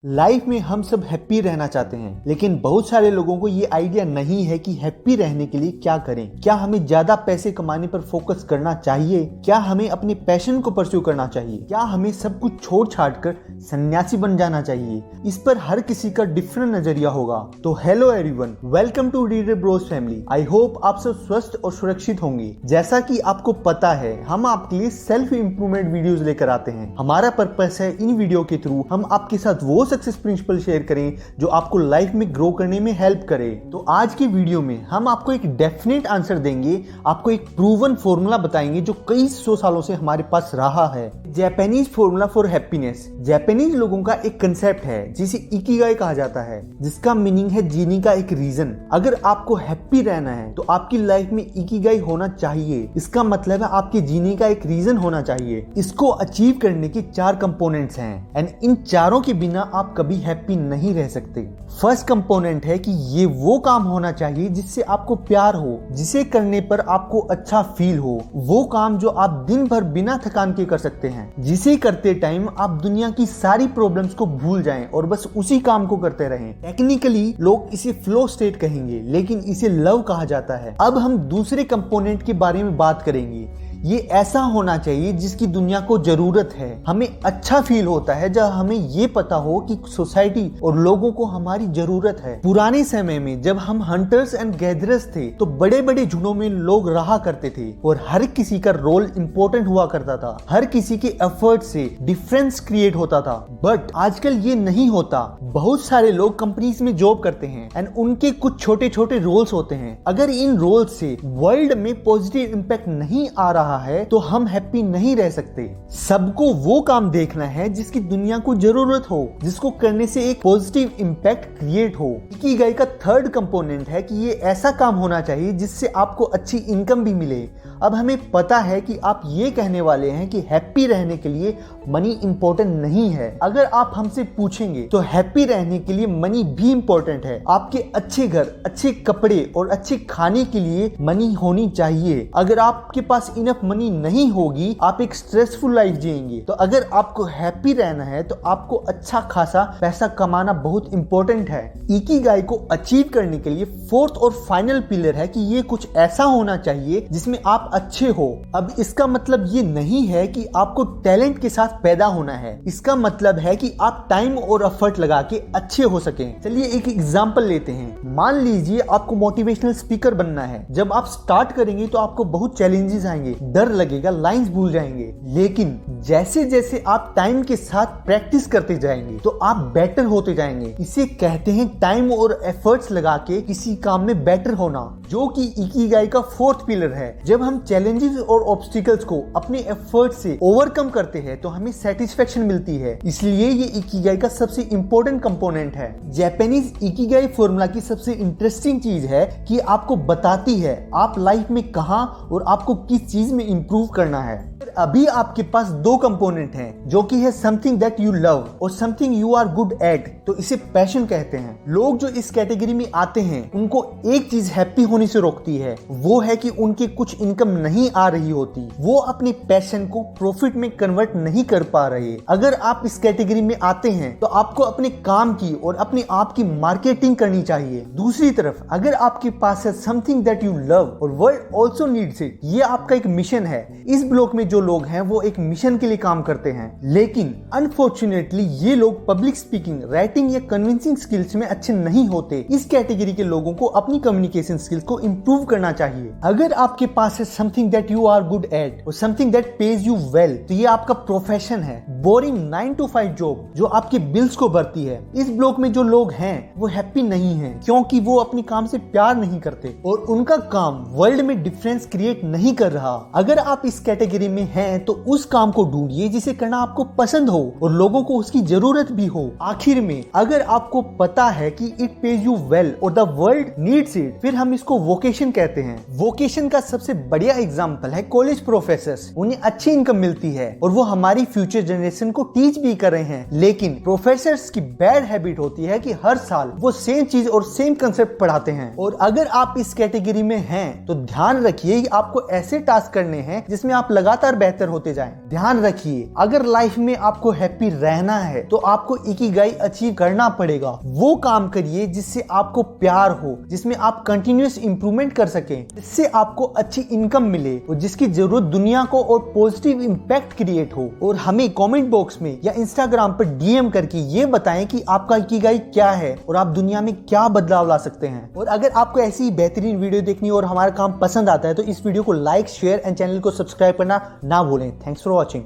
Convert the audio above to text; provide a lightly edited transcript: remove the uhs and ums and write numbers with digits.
Life में हम सब हैप्पी रहना चाहते हैं, लेकिन बहुत सारे लोगों को ये आइडिया नहीं है कि हैप्पी रहने के लिए क्या करें। क्या हमें ज्यादा पैसे कमाने पर फोकस करना चाहिए? क्या हमें अपने पैशन को परस्यू करना चाहिए? क्या हमें सब कुछ छोड़ छाड़ कर सन्यासी बन जाना चाहिए? इस पर हर किसी का डिफरेंट नजरिया होगा। तो hello everyone, welcome to Reader Bros family. आई होप आप सब स्वस्थ और सुरक्षित होंगे। जैसा कि आपको पता है, हम आपके लिए सेल्फ इंप्रूवमेंट वीडियोस लेकर आते हैं। हमारा पर्पस है इन वीडियो के थ्रू हम आपके साथ वो सक्सेस प्रिंसिपल शेयर करें जो आपको लाइफ में ग्रो करने में हेल्प करे। तो आज की वीडियो में हम आपको एक डेफिनेट आंसर देंगे, आपको एक प्रूवन फॉर्मूला बताएंगे जो कई सौ सालों से हमारे पास रहा है। Japanese formula for happiness. Japanese लोगों का एक कंसेप्ट है जिसे इकिगाई कहा जाता है, जिसका मीनिंग है जीने का एक रीजन। अगर आपको हैप्पी रहना है तो आपकी लाइफ में इकिगाई होना चाहिए। इसका मतलब है आपके जीने का एक रीजन होना चाहिए। इसको अचीव करने के 4 कंपोनेंट्स हैं एंड इन चारों के बिना आप कभी हैप्पी नहीं रह सकते। फर्स्ट कंपोनेंट है कि ये वो काम होना चाहिए जिससे आपको प्यार हो, जिसे करने पर आपको अच्छा फील हो। वो काम जो आप दिन भर बिना थकान के कर सकते हैं, जिसे करते टाइम आप दुनिया की सारी प्रॉब्लम्स को भूल जाएं और बस उसी काम को करते रहें। टेक्निकली लोग इसे फ्लो स्टेट कहेंगे, लेकिन इसे लव कहा जाता है। अब हम दूसरे कंपोनेंट के बारे में बात करेंगे। ये ऐसा होना चाहिए जिसकी दुनिया को जरूरत है। हमें अच्छा फील होता है जब हमें ये पता हो कि सोसाइटी और लोगों को हमारी जरूरत है। पुराने समय में जब हम हंटर्स एंड गैदरर्स थे तो बड़े बड़े झुंडों में लोग रहा करते थे और हर किसी का रोल इंपॉर्टेंट हुआ करता था। हर किसी के एफर्ट से डिफरेंस क्रिएट होता था। बट आजकल ये नहीं होता। बहुत सारे लोग कंपनीज में जॉब करते हैं एंड उनके कुछ छोटे छोटे रोल्स होते हैं। अगर इन रोल्स से वर्ल्ड में पॉजिटिव इंपैक्ट नहीं आ रहा है तो हम हैप्पी नहीं रह सकते। सबको वो काम देखना है जिसकी दुनिया को जरूरत हो, जिसको करने से एक पॉजिटिव इंपैक्ट क्रिएट हो। इकिगाई का थर्ड कंपोनेंट है कि ये ऐसा काम होना चाहिए जिससे आपको अच्छी इनकम भी मिले। अब हमें पता है कि आप ये कहने वाले हैं कि हैप्पी रहने के लिए मनी इंपॉर्टेंट नहीं है। अगर आप हमसे पूछेंगे तो हैप्पी रहने के लिए मनी भी इंपॉर्टेंट है। आपके अच्छे घर, अच्छे कपड़े और अच्छे खाने के लिए मनी होनी चाहिए। अगर आपके पास इनफ मनी नहीं होगी, आप एक स्ट्रेसफुल लाइफ जिएंगे। तो अगर आपको हैप्पी रहना है तो आपको अच्छा खासा पैसा कमाना बहुत इंपॉर्टेंट है। इकिगाई को अचीव करने के लिए फोर्थ और फाइनल पिलर है कि ये कुछ ऐसा होना चाहिए जिसमें आप अच्छे हो। अब इसका मतलब ये नहीं है कि आपको टैलेंट के साथ पैदा होना है। इसका मतलब है कि आप टाइम और एफर्ट लगा के अच्छे हो सकें। चलिए एक एग्जांपल लेते हैं। मान लीजिए आपको मोटिवेशनल स्पीकर बनना है। जब आप स्टार्ट करेंगे तो आपको बहुत चैलेंजेस आएंगे, डर लगेगा, लाइंस भूल जाएंगे। लेकिन जैसे जैसे आप टाइम के साथ प्रैक्टिस करते जाएंगे तो आप बेटर होते जाएंगे। इसे कहते हैं टाइम और एफर्ट्स लगा के किसी काम में बेटर होना, जो कि इकिगाई का फोर्थ पिलर है। जब हम चैलेंजेस और ऑब्स्टिकल्स को अपने एफर्ट से ओवरकम करते हैं तो हमें सेटिस्फेक्शन मिलती है। इसलिए ये इकिगाई का सबसे इंपॉर्टेंट कंपोनेंट है। जापानीज इकिगाई फॉर्मूला की सबसे इंटरेस्टिंग चीज है कि आपको बताती है आप लाइफ में कहां और आपको किस चीज में इंप्रूव करना है। अभी आपके पास 2 कंपोनेंट हैं, जो कि है समथिंग दैट यू लव और something you are good at. तो इसे पैशन कहते हैं। लोग जो इस कैटेगरी में आते हैं उनको एक चीज हैप्पी होने से रोकती है, वो है कि उनके कुछ इनकम नहीं आ रही होती। वो अपने पैशन को प्रॉफिट में कन्वर्ट नहीं कर पा रहे। अगर आप इस कैटेगरी में आते हैं तो आपको अपने काम की और अपने आप की मार्केटिंग करनी चाहिए। दूसरी तरफ अगर आपके पास है समथिंग दैट यू लव और वर्ल्ड ऑल्सो नीड्स इट, ये आपका एक मिशन है। इस ब्लॉक में जो लोग हैं वो एक मिशन के लिए काम करते हैं, लेकिन अनफॉर्चुनेटली ये लोग पब्लिक स्पीकिंग, राइटिंग या कन्विंसिंग स्किल्स में अच्छे नहीं होते। इस कैटेगरी के लोगों को अपनी कम्युनिकेशन स्किल्स को इंप्रूव करना चाहिए। अगर आपके पास है something that you are good at और something that pays you well, तो ये आपका प्रोफेशन है। बोरिंग 9 to 5 जॉब जो आपके बिल्स को भरती है। इस ब्लॉक में जो लोग हैं वो हैप्पी नहीं है, क्योंकि वो अपने काम से प्यार नहीं करते और उनका काम वर्ल्ड में डिफरेंस क्रिएट नहीं कर रहा। अगर आप इस कैटेगरी में हैं तो उस काम को ढूंढिए जिसे करना आपको पसंद हो और लोगों को उसकी जरूरत भी हो। आखिर में अगर आपको पता है कि इट पेज यू वेल और द वर्ल्ड नीड्स इट, फिर हम इसको वोकेशन कहते हैं। वोकेशन का सबसे बढ़िया एग्जांपल है कॉलेज प्रोफेसर्स। उन्हें अच्छी इनकम मिलती है और वो हमारी फ्यूचर जनरेशन को टीच भी कर रहे हैं। लेकिन प्रोफेसर्स की बैड हैबिट होती है कि हर साल वो सेम चीज और सेम कंसेप्ट पढ़ाते हैं। और अगर आप इस कैटेगरी में हैं तो ध्यान रखिए आपको ऐसे टास्क करने हैं जिसमें आप लगातार बेहतर होते जाएं। ध्यान रखिए, अगर लाइफ में आपको हैप्पी रहना है तो आपको इकिगाई अचीव करना पड़ेगा। वो काम करिए जिससे आपको प्यार हो, जिसमें आप कंटिन्यूअस इंप्रूवमेंट कर सकें, जिससे आपको अच्छी इनकम मिले और जिसकी जरूरत दुनिया को और पॉजिटिव इंपैक्ट क्रिएट हो। और हमें कमेंट बॉक्स में या इंस्टाग्राम पर डीएम करके ये बताएं कि आपका इकिगाई क्या है और आप दुनिया में क्या बदलाव ला सकते हैं। और अगर आपको ऐसी ही बेहतरीन वीडियो देखनी और हमारा काम पसंद आता है तो इस वीडियो को लाइक, शेयर एंड चैनल को सब्सक्राइब करना ना भूलें। Thanks for watching.